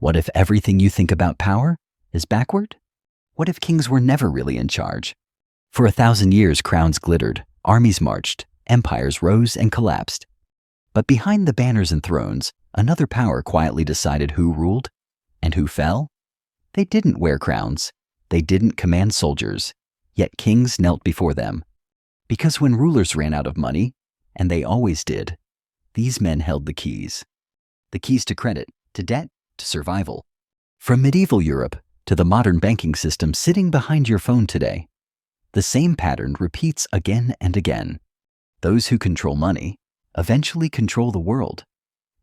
What if everything you think about power is backward? What if kings were never really in charge? For 1,000 years, crowns glittered, armies marched, empires rose and collapsed. But behind the banners and thrones, another power quietly decided who ruled and who fell. They didn't wear crowns. They didn't command soldiers. Yet kings knelt before them. Because when rulers ran out of money, and they always did, these men held the keys. The keys to credit, to debt, to survival. From medieval Europe to the modern banking system sitting behind your phone today, the same pattern repeats again and again. Those who control money eventually control the world.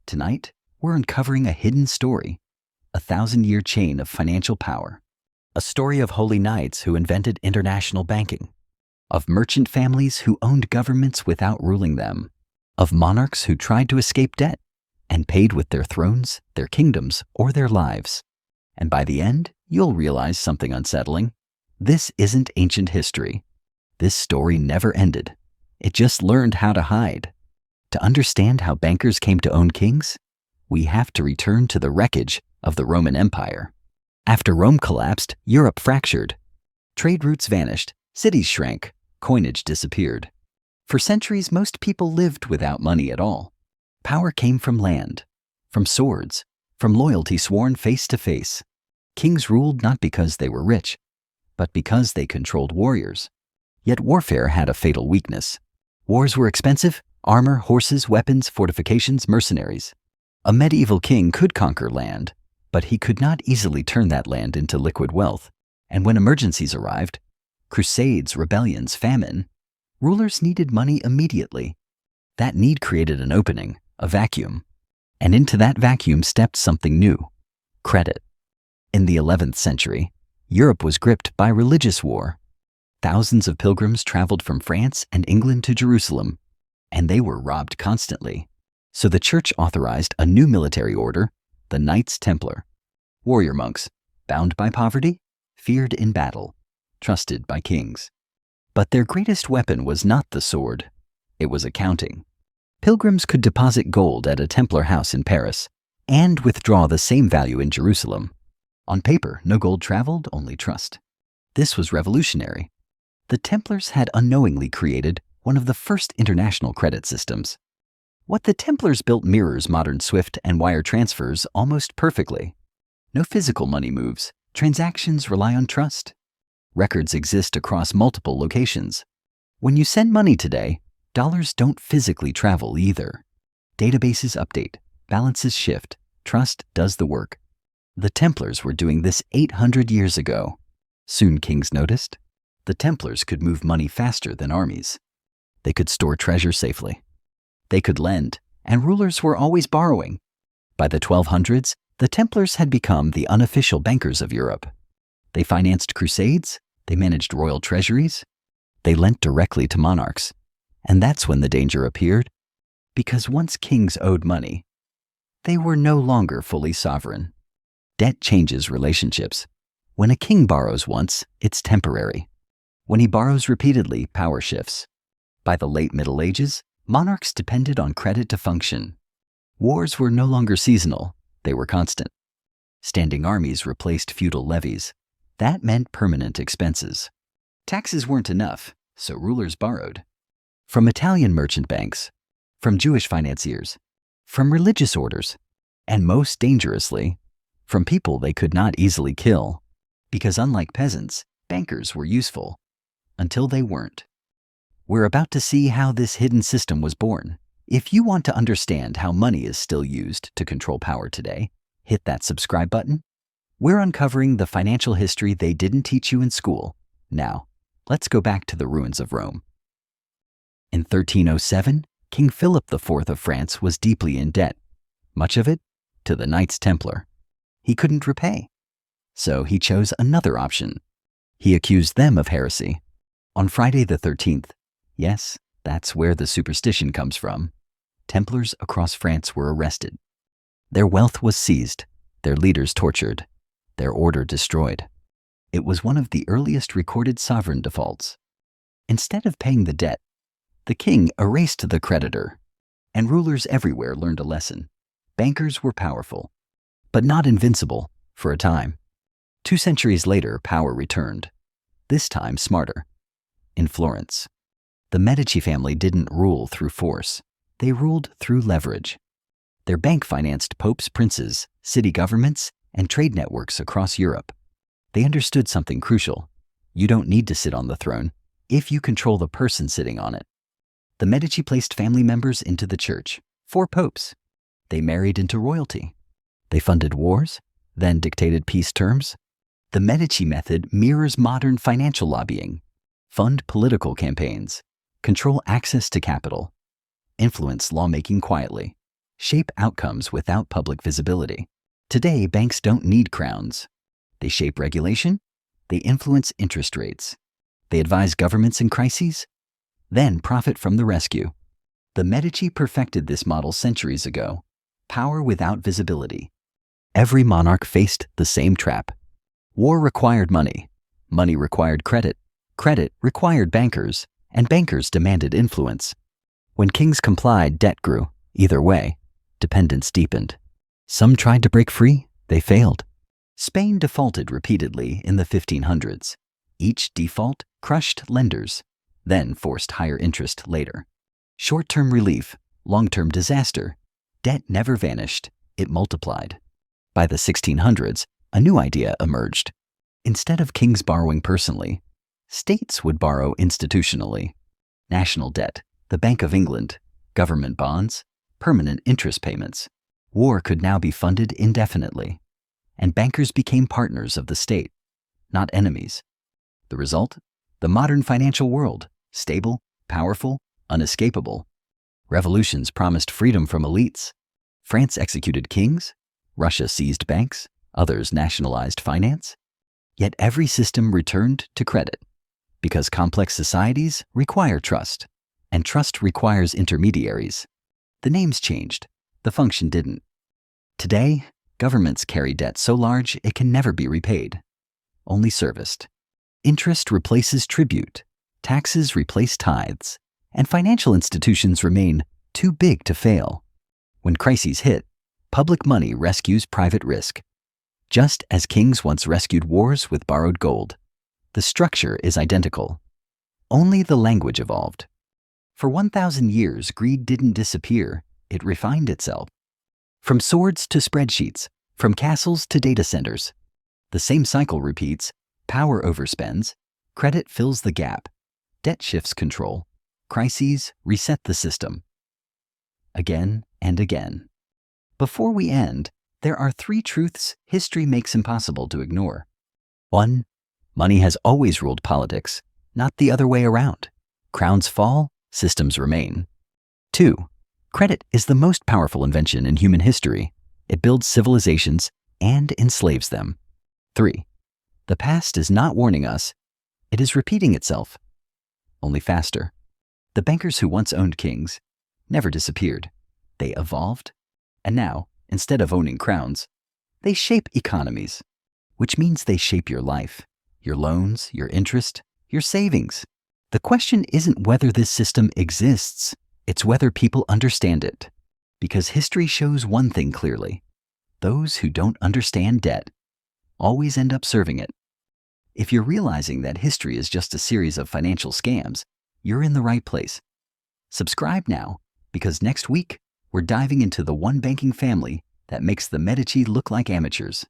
Tonight, we're uncovering a hidden story, a 1,000-year chain of financial power. A story of holy knights who invented international banking, of merchant families who owned governments without ruling them, of monarchs who tried to escape debt and paid with their thrones, their kingdoms, or their lives. And by the end, you'll realize something unsettling. This isn't ancient history. This story never ended. It just learned how to hide. To understand how bankers came to own kings, we have to return to the wreckage of the Roman Empire. After Rome collapsed, Europe fractured. Trade routes vanished, cities shrank, coinage disappeared. For centuries, most people lived without money at all. Power came from land, from swords, from loyalty sworn face to face. Kings ruled not because they were rich, but because they controlled warriors. Yet warfare had a fatal weakness. Wars were expensive: armor, horses, weapons, fortifications, mercenaries. A medieval king could conquer land, but he could not easily turn that land into liquid wealth. And when emergencies arrived, crusades, rebellions, famine, rulers needed money immediately. That need created an opening, a vacuum. And into that vacuum stepped something new: credit. In the 11th century, Europe was gripped by religious war. Thousands of pilgrims traveled from France and England to Jerusalem, and they were robbed constantly. So the church authorized a new military order, the Knights Templar. Warrior monks, bound by poverty, feared in battle, trusted by kings. But their greatest weapon was not the sword. It was accounting. Pilgrims could deposit gold at a Templar house in Paris and withdraw the same value in Jerusalem. On paper, no gold traveled, only trust. This was revolutionary. The Templars had unknowingly created one of the first international credit systems. What the Templars built mirrors modern SWIFT and wire transfers almost perfectly. No physical money moves. Transactions rely on trust. Records exist across multiple locations. When you send money today, dollars don't physically travel either. Databases update, balances shift, trust does the work. The Templars were doing this 800 years ago. Soon kings noticed. The Templars could move money faster than armies. They could store treasure safely. They could lend, and rulers were always borrowing. By the 1200s, the Templars had become the unofficial bankers of Europe. They financed crusades, they managed royal treasuries, they lent directly to monarchs. And that's when the danger appeared, because once kings owed money, they were no longer fully sovereign. Debt changes relationships. When a king borrows once, it's temporary. When he borrows repeatedly, power shifts. By the late Middle Ages, monarchs depended on credit to function. Wars were no longer seasonal, they were constant. Standing armies replaced feudal levies. That meant permanent expenses. Taxes weren't enough, so rulers borrowed. From Italian merchant banks, from Jewish financiers, from religious orders, and most dangerously, from people they could not easily kill. Because unlike peasants, bankers were useful, until they weren't. We're about to see how this hidden system was born. If you want to understand how money is still used to control power today, hit that subscribe button. We're uncovering the financial history they didn't teach you in school. Now, let's go back to the ruins of Rome. In 1307, King Philip IV of France was deeply in debt, much of it to the Knights Templar. He couldn't repay, so he chose another option. He accused them of heresy. On Friday the 13th, yes, that's where the superstition comes from, Templars across France were arrested. Their wealth was seized, their leaders tortured, their order destroyed. It was one of the earliest recorded sovereign defaults. Instead of paying the debt, the king erased the creditor, and rulers everywhere learned a lesson. Bankers were powerful, but not invincible for a time. 2 centuries later, power returned, this time smarter. In Florence, the Medici family didn't rule through force. They ruled through leverage. Their bank financed popes, princes, city governments, and trade networks across Europe. They understood something crucial. You don't need to sit on the throne if you control the person sitting on it. The Medici placed family members into the church, 4 popes. They married into royalty. They funded wars, then dictated peace terms. The Medici method mirrors modern financial lobbying. Fund political campaigns, control access to capital, influence lawmaking quietly, shape outcomes without public visibility. Today, banks don't need crowns. They shape regulation, they influence interest rates, they advise governments in crises, then profit from the rescue. The Medici perfected this model centuries ago. Power without visibility. Every monarch faced the same trap. War required money, money required credit, credit required bankers, and bankers demanded influence. When kings complied, debt grew. Either way, dependence deepened. Some tried to break free, they failed. Spain defaulted repeatedly in the 1500s. Each default crushed lenders, then forced higher interest later. Short-term relief, long-term disaster. Debt never vanished, it multiplied. By the 1600s, a new idea emerged. Instead of kings borrowing personally, states would borrow institutionally. National debt, the Bank of England, government bonds, permanent interest payments. War could now be funded indefinitely, and bankers became partners of the state, not enemies. The result? The modern financial world, stable, powerful, unescapable. Revolutions promised freedom from elites. France executed kings, Russia seized banks, others nationalized finance. Yet every system returned to credit, because complex societies require trust, and trust requires intermediaries. The names changed, the function didn't. Today, governments carry debt so large it can never be repaid, only serviced. Interest replaces tribute, taxes replace tithes, and financial institutions remain too big to fail. When crises hit, public money rescues private risk. Just as kings once rescued wars with borrowed gold, the structure is identical. Only the language evolved. For 1,000 years, greed didn't disappear, it refined itself. From swords to spreadsheets, from castles to data centers. The same cycle repeats. Power overspends, credit fills the gap, debt shifts control, crises reset the system. Again and again. Before we end, there are 3 truths history makes impossible to ignore. 1. Money has always ruled politics, not the other way around. Crowns fall, systems remain. 2. Credit is the most powerful invention in human history. It builds civilizations and enslaves them. 3. The past is not warning us, it is repeating itself, only faster. The bankers who once owned kings never disappeared. They evolved, and now, instead of owning crowns, they shape economies, which means they shape your life, your loans, your interest, your savings. The question isn't whether this system exists, it's whether people understand it. Because history shows one thing clearly. Those who don't understand debt always end up serving it. If you're realizing that history is just a series of financial scams, you're in the right place. Subscribe now, because next week, we're diving into the one banking family that makes the Medici look like amateurs.